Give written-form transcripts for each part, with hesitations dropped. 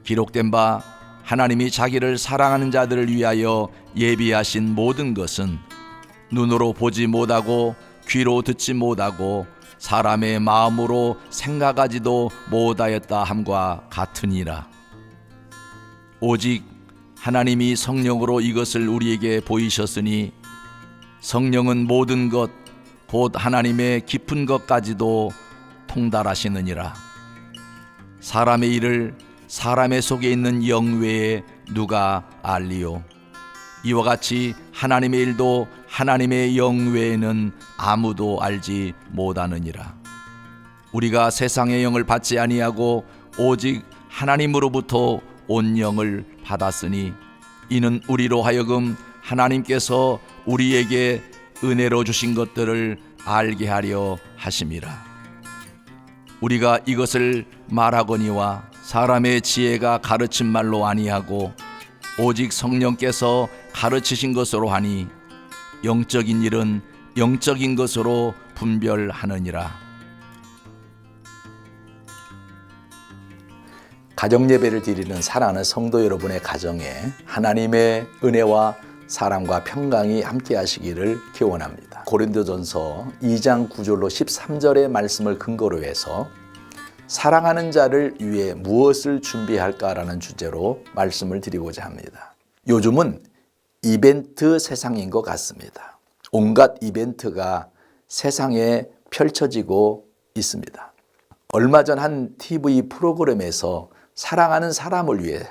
기록된 바 하나님이 자기를 사랑하는 자들을 위하여 예비하신 모든 것은 눈으로 보지 못하고 귀로 듣지 못하고 사람의 마음으로 생각하지도 못하였다 함과 같으니라. 오직 하나님이 성령으로 이것을 우리에게 보이셨으니 성령은 모든 것 곧 하나님의 깊은 것까지도 통달하시느니라. 사람의 일을 사람의 속에 있는 영 외에 누가 알리요? 이와 같이 하나님의 일도 하나님의 영 외에는 아무도 알지 못하느니라. 우리가 세상의 영을 받지 아니하고 오직 하나님으로부터 온 영을 받았으니 이는 우리로 하여금 하나님께서 우리에게 은혜로 주신 것들을 알게 하려 하심이라. 우리가 이것을 말하거니와 사람의 지혜가 가르친 말로 아니하고 오직 성령께서 가르치신 것으로 하니 영적인 일은 영적인 것으로 분별하느니라. 가정예배를 드리는 사랑하는 성도 여러분의 가정에 하나님의 은혜와 사랑과 평강이 함께 하시기를 기원합니다. 고린도전서 2장 9절로 13절의 말씀을 근거로 해서 사랑하는 자를 위해 무엇을 준비할까라는 주제로 말씀을 드리고자 합니다. 요즘은 이벤트 세상인 것 같습니다. 온갖 이벤트가 세상에 펼쳐지고 있습니다. 얼마 전 한 TV 프로그램에서 사랑하는 사람을 위해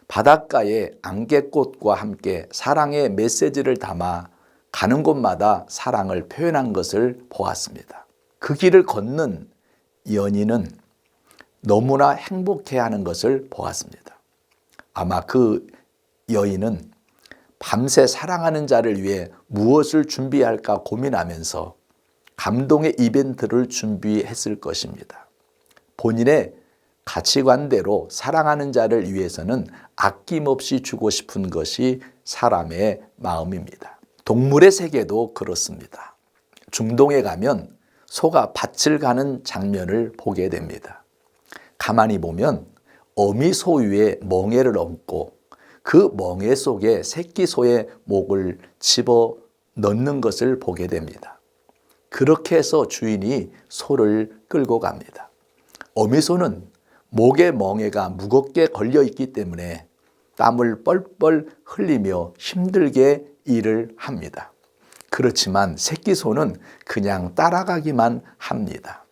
바닷가에 안개꽃과 함께 사랑의 메시지를 담아 가는 곳마다 사랑을 표현한 것을 보았습니다. 그 길을 걷는 연인은 너무나 행복해하는 것을 보았습니다. 아마 그 여인은 밤새 사랑하는 자를 위해 무엇을 준비할까 고민하면서 감동의 이벤트를 준비했을 것입니다. 본인의 가치관대로 사랑하는 자를 위해서는 아낌없이 주고 싶은 것이 사람의 마음입니다. 동물의 세계도 그렇습니다. 중동에 가면 소가 밭을 가는 장면을 보게 됩니다. 가만히 보면 어미 소 위에 멍에를 얹고 그 멍에 속에 새끼 소의 목을 집어 넣는 것을 보게 됩니다. 그렇게 해서 주인이 소를 끌고 갑니다. 어미 소는 목에 멍에가 무겁게 걸려 있기 때문에 땀을 뻘뻘 흘리며 힘들게 일을 합니다. 그렇지만 새끼 소는 그냥 따라가기만 합니다.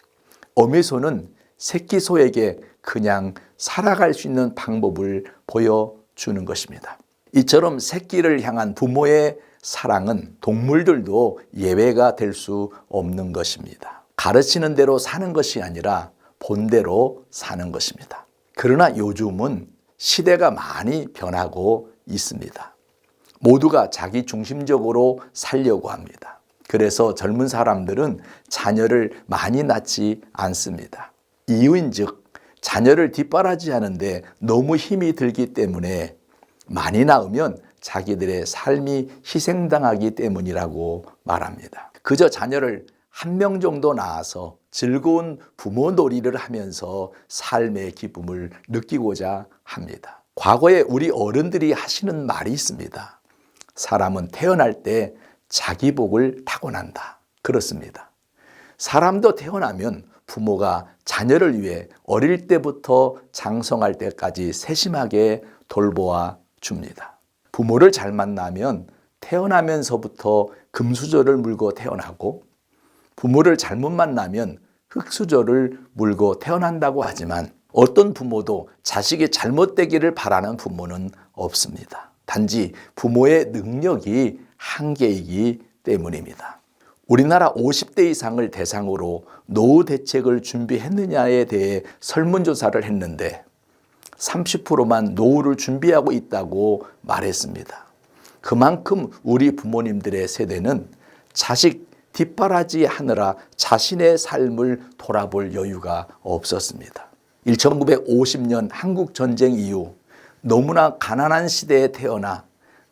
어미 소는 새끼 소에게 그냥 살아갈 수 있는 방법을 보여주는 것입니다. 이처럼 새끼를 향한 부모의 사랑은 동물들도 예외가 될 수 없는 것입니다. 가르치는 대로 사는 것이 아니라 본대로 사는 것입니다. 그러나 요즘은 시대가 많이 변하고 있습니다. 모두가 자기 중심적으로 살려고 합니다. 그래서 젊은 사람들은 자녀를 많이 낳지 않습니다. 이유인즉 자녀를 뒷바라지하는데 너무 힘이 들기 때문에 많이 낳으면 자기들의 삶이 희생당하기 때문이라고 말합니다. 그저 자녀를 한 명 정도 낳아서 즐거운 부모 놀이를 하면서 삶의 기쁨을 느끼고자 합니다. 과거에 우리 어른들이 하시는 말이 있습니다. 사람은 태어날 때 자기 복을 타고난다. 그렇습니다. 사람도 태어나면 부모가 자녀를 위해 어릴 때부터 장성할 때까지 세심하게 돌보아 줍니다. 부모를 잘 만나면 태어나면서부터 금수저를 물고 태어나고 부모를 잘못 만나면 흙수저를 물고 태어난다고 하지만 어떤 부모도 자식이 잘못되기를 바라는 부모는 없습니다. 단지 부모의 능력이 한계이기 때문입니다. 우리나라 50대 이상을 대상으로 노후 대책을 준비했느냐에 대해 설문조사를 했는데 30%만 노후를 준비하고 있다고 말했습니다. 그만큼 우리 부모님들의 세대는 자식 뒷바라지 하느라 자신의 삶을 돌아볼 여유가 없었습니다. 1950년 한국전쟁 이후 너무나 가난한 시대에 태어나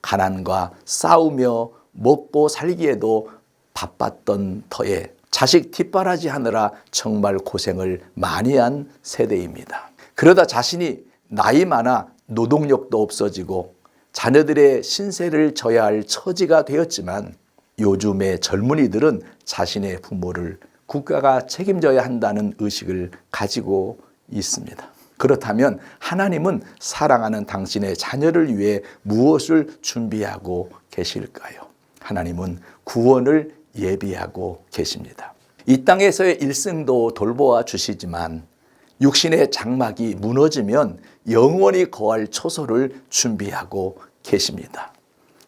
가난과 싸우며 먹고 살기에도 바빴던 터에 자식 뒷바라지 하느라 정말 고생을 많이 한 세대입니다. 그러다 자신이 나이 많아 노동력도 없어지고 자녀들의 신세를 져야 할 처지가 되었지만 요즘의 젊은이들은 자신의 부모를 국가가 책임져야 한다는 의식을 가지고 있습니다. 그렇다면 하나님은 사랑하는 당신의 자녀를 위해 무엇을 준비하고 계실까요? 하나님은 구원을 예비하고 계십니다. 이 땅에서의 일생도 돌보아 주시지만 육신의 장막이 무너지면 영원히 거할 초소를 준비하고 계십니다.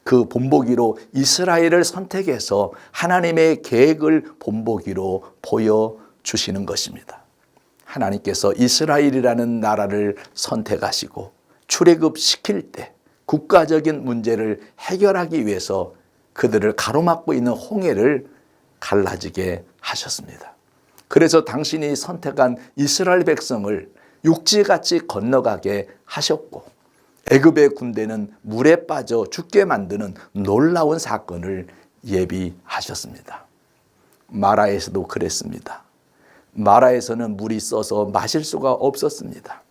그 본보기로 이스라엘을 선택해서 하나님의 계획을 본보기로 보여주시는 것입니다. 하나님께서 이스라엘이라는 나라를 선택하시고 출애굽시킬 때 국가적인 문제를 해결하기 위해서 그들을 가로막고 있는 홍해를 갈라지게 하셨습니다. 그래서 당신이 선택한 이스라엘 백성을 육지같이 건너가게 하셨고 애굽의 군대는 물에 빠져 죽게 만드는 놀라운 사건을 예비하셨습니다. 마라에서도 그랬습니다. 마라에서는 물이 써서 마실 수가 없었습니다.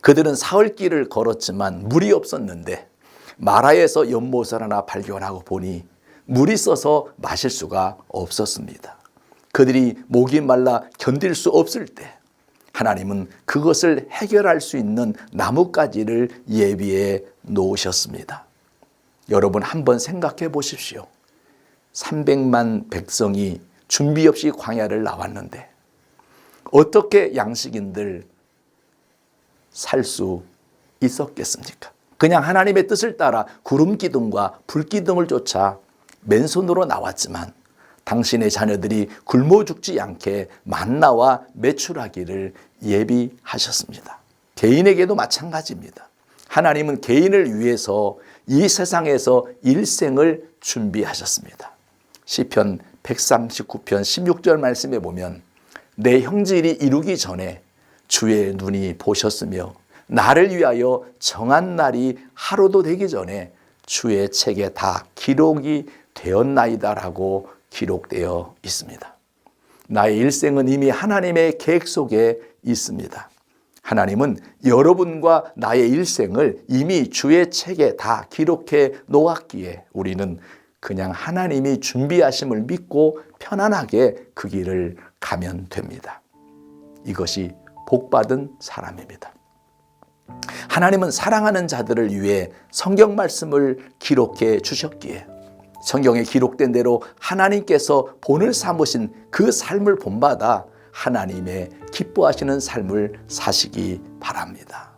그들은 사흘길을 걸었지만 물이 없었는데 마라에서 연못을 하나 발견하고 보니 물이 써서 마실 수가 없었습니다. 그들이 목이 말라 견딜 수 없을 때 하나님은 그것을 해결할 수 있는 나뭇가지를 예비해 놓으셨습니다. 여러분 한번 생각해 보십시오. 300만 백성이 준비 없이 광야를 나왔는데 어떻게 양식인들 살 수 있었겠습니까? 그냥 하나님의 뜻을 따라 구름 기둥과 불 기둥을 쫓아 맨손으로 나왔지만 당신의 자녀들이 굶어 죽지 않게 만나와 메추라기를 예비하셨습니다. 개인에게도 마찬가지입니다. 하나님은 개인을 위해서 이 세상에서 일생을 준비하셨습니다. 시편 139편 16절 말씀에 보면 내 형질이 이루기 전에 주의 눈이 보셨으며 나를 위하여 정한 날이 하루도 되기 전에 주의 책에 다 기록이 되었나이다라고 기록되어 있습니다. 나의 일생은 이미 하나님의 계획 속에 있습니다. 하나님은 여러분과 나의 일생을 이미 주의 책에 다 기록해 놓았기에 우리는 그냥 하나님이 준비하심을 믿고 편안하게 그 길을 가면 됩니다. 이것이 복받은 사람입니다. 하나님은 사랑하는 자들을 위해 성경 말씀을 기록해 주셨기에 성경에 기록된 대로 하나님께서 본을 삼으신 그 삶을 본받아 하나님의 기뻐하시는 삶을 사시기 바랍니다.